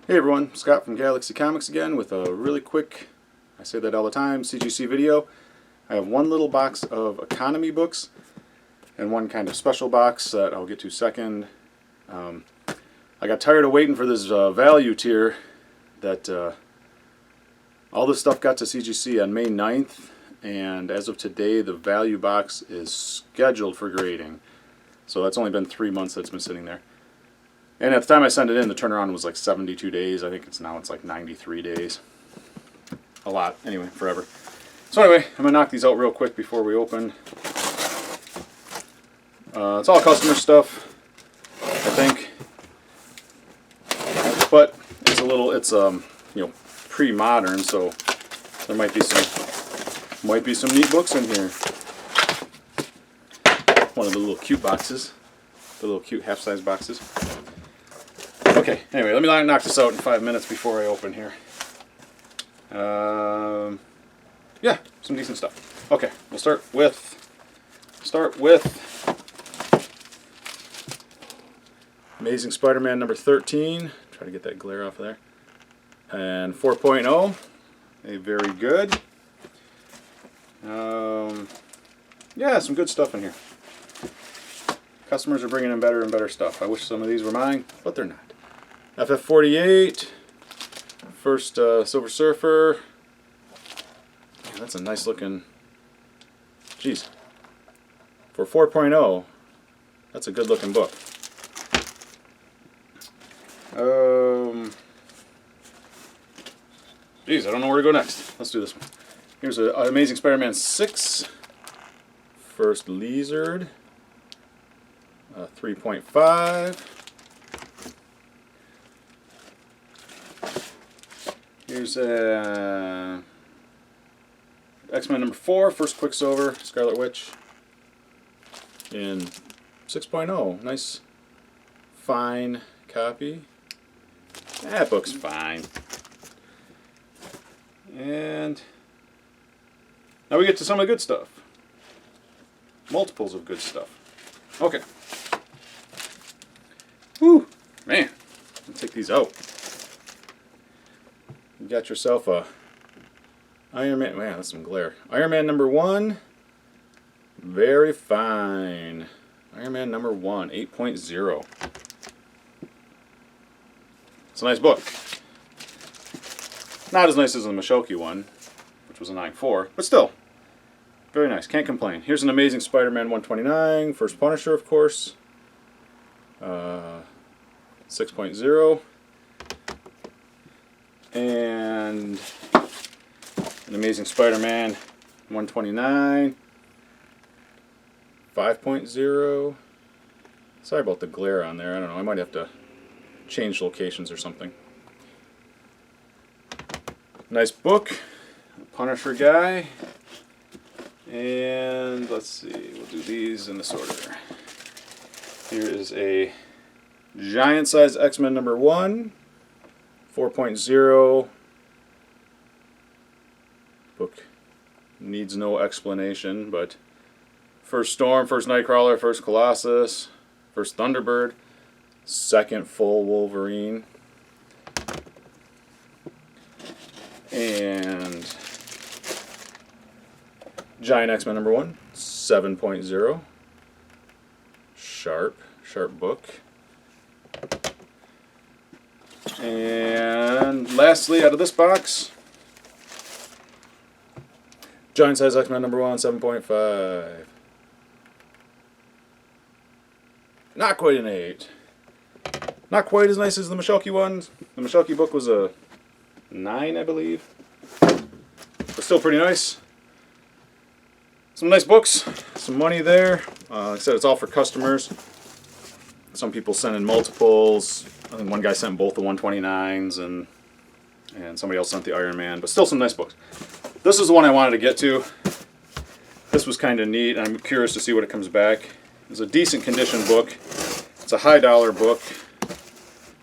Hey everyone, Scott from Galaxy Comics again with a really quick, I say that all the time, CGC video. I have one little box of economy books and one kind of special box that I'll get to second. I got tired of waiting for this value tier that all this stuff got to CGC on May 9th, and as of today the value box is scheduled for grading. So that's only been 3 months that it's been sitting there. And at the time I sent it in, the turnaround was like 72 days. I think it's like 93 days. A lot. Anyway, forever. So anyway, I'm going to knock these out real quick before we open. It's all customer stuff, I think. But it's a little, pre-modern, so there might be some neat books in here. One of the little cute boxes. The little cute half-size boxes. Okay, anyway, let me knock this out in 5 minutes before I open here. Yeah, some decent stuff. Okay, we'll start with Amazing Spider-Man number 13. Try to get that glare off of there. And 4.0, a very good. Yeah, some good stuff in here. Customers are bringing in better and better stuff. I wish some of these were mine, but they're not. FF48, first Silver Surfer. Yeah, that's a nice looking, geez, for 4.0, that's a good looking book. Geez, I don't know where to go next. Let's do this one. Here's an Amazing Spider-Man 6, first Lizard, 3.5. Here's X-Men number 4, first Quicksilver, Scarlet Witch, in 6.0. Nice, fine copy. That book's fine. And now we get to some of the good stuff. Multiples of good stuff. Okay. Whew, man. I'll take these out. You got yourself a Iron Man. Man, that's some glare. Iron Man number 1. Very fine. Iron Man number 1, 8.0. It's a nice book. Not as nice as the Mashoki one, which was a 9.4, but still, very nice. Can't complain. Here's an Amazing Spider-Man 129, first Punisher, of course. 6.0. And an Amazing Spider-Man 129, 5.0. Sorry about the glare on there. I don't know. I might have to change locations or something. Nice book. Punisher guy. And let's see. We'll do these in this order. Here is a giant size X-Men number 1. 4.0. Book needs no explanation, but first Storm, first Nightcrawler, first Colossus, first Thunderbird, second full Wolverine, and giant X-Men number 1, 7.0. Sharp book. And lastly, out of this box, giant size X-Men number 1, 7.5. Not quite an 8. Not quite as nice as the Mashoki one. The Mashoki book was a 9, I believe. But still pretty nice. Some nice books. Some money there. Like I said, it's all for customers. Some people send in multiples. I think one guy sent both the 129s, and somebody else sent the Iron Man, but still some nice books. This is the one I wanted to get to. This was kind of neat. I'm curious to see what it comes back. It's a decent condition book. It's a high dollar book.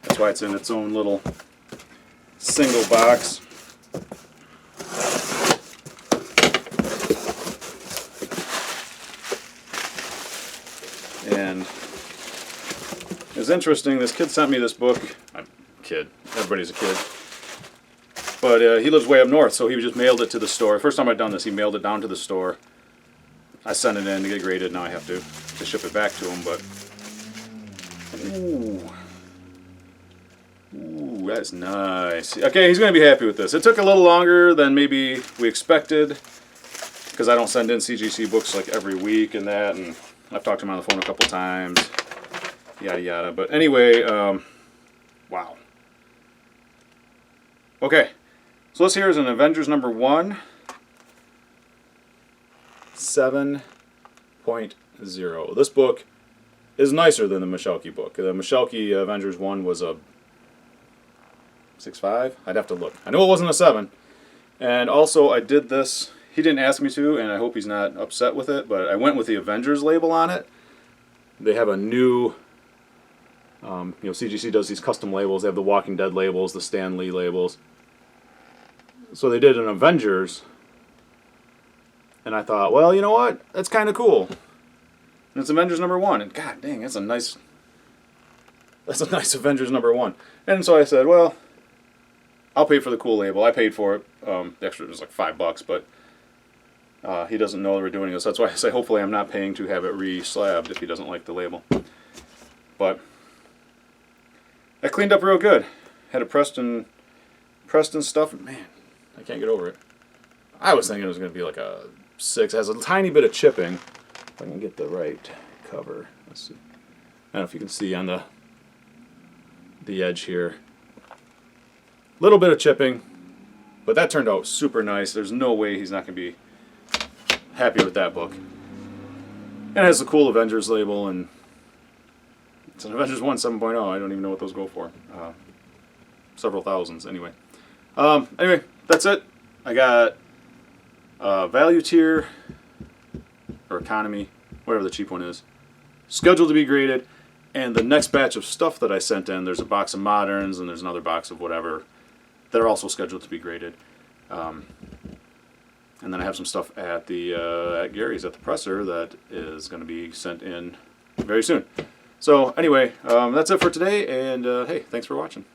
That's why it's in its own little single box. And it's interesting, this kid sent me this book. Kid. everybody's a kid. But he lives way up north, so he just mailed it to the store. First time I'd done this, he mailed it down to the store. I sent it in to get graded. Now I have to ship it back to him. But ooh, that's nice. Okay, he's going to be happy with this. It took a little longer than maybe we expected, because I don't send in CGC books like every week and that, and I've talked to him on the phone a couple times, yada yada. But anyway, wow. Okay, so this here is an Avengers #1, 7.0. This book is nicer than the Michalke book. The Michalke Avengers 1 was a 6.5. I'd have to look. I know it wasn't a 7. And also I did this, he didn't ask me to, and I hope he's not upset with it, but I went with the Avengers label on it. They have a new, CGC does these custom labels. They have the Walking Dead labels, the Stan Lee labels. So they did an Avengers, and I thought, well, you know what? That's kind of cool. And it's Avengers #1, and god dang, that's a nice Avengers #1. And so I said, well, I'll pay for the cool label. I paid for it. The extra was like $5, but he doesn't know that we're doing this. That's why I say hopefully I'm not paying to have it re-slabbed if he doesn't like the label. But I cleaned up real good. Had a Preston stuff. Man, I can't get over it. I was thinking it was going to be like a 6. It has a tiny bit of chipping. If I can get the right cover. Let's see. I don't know if you can see on the edge here. Little bit of chipping, but that turned out super nice. There's no way he's not going to be happy with that book. And it has the cool Avengers label, and it's an Avengers 1 7.0. I don't even know what those go for. Several thousands, anyway. Anyway, that's it. I got value tier, or economy, whatever the cheap one is, scheduled to be graded, and the next batch of stuff that I sent in, there's a box of Moderns, and there's another box of whatever, that are also scheduled to be graded. And then I have some stuff at Gary's at the presser that is going to be sent in very soon. So anyway, that's it for today, and hey, thanks for watching.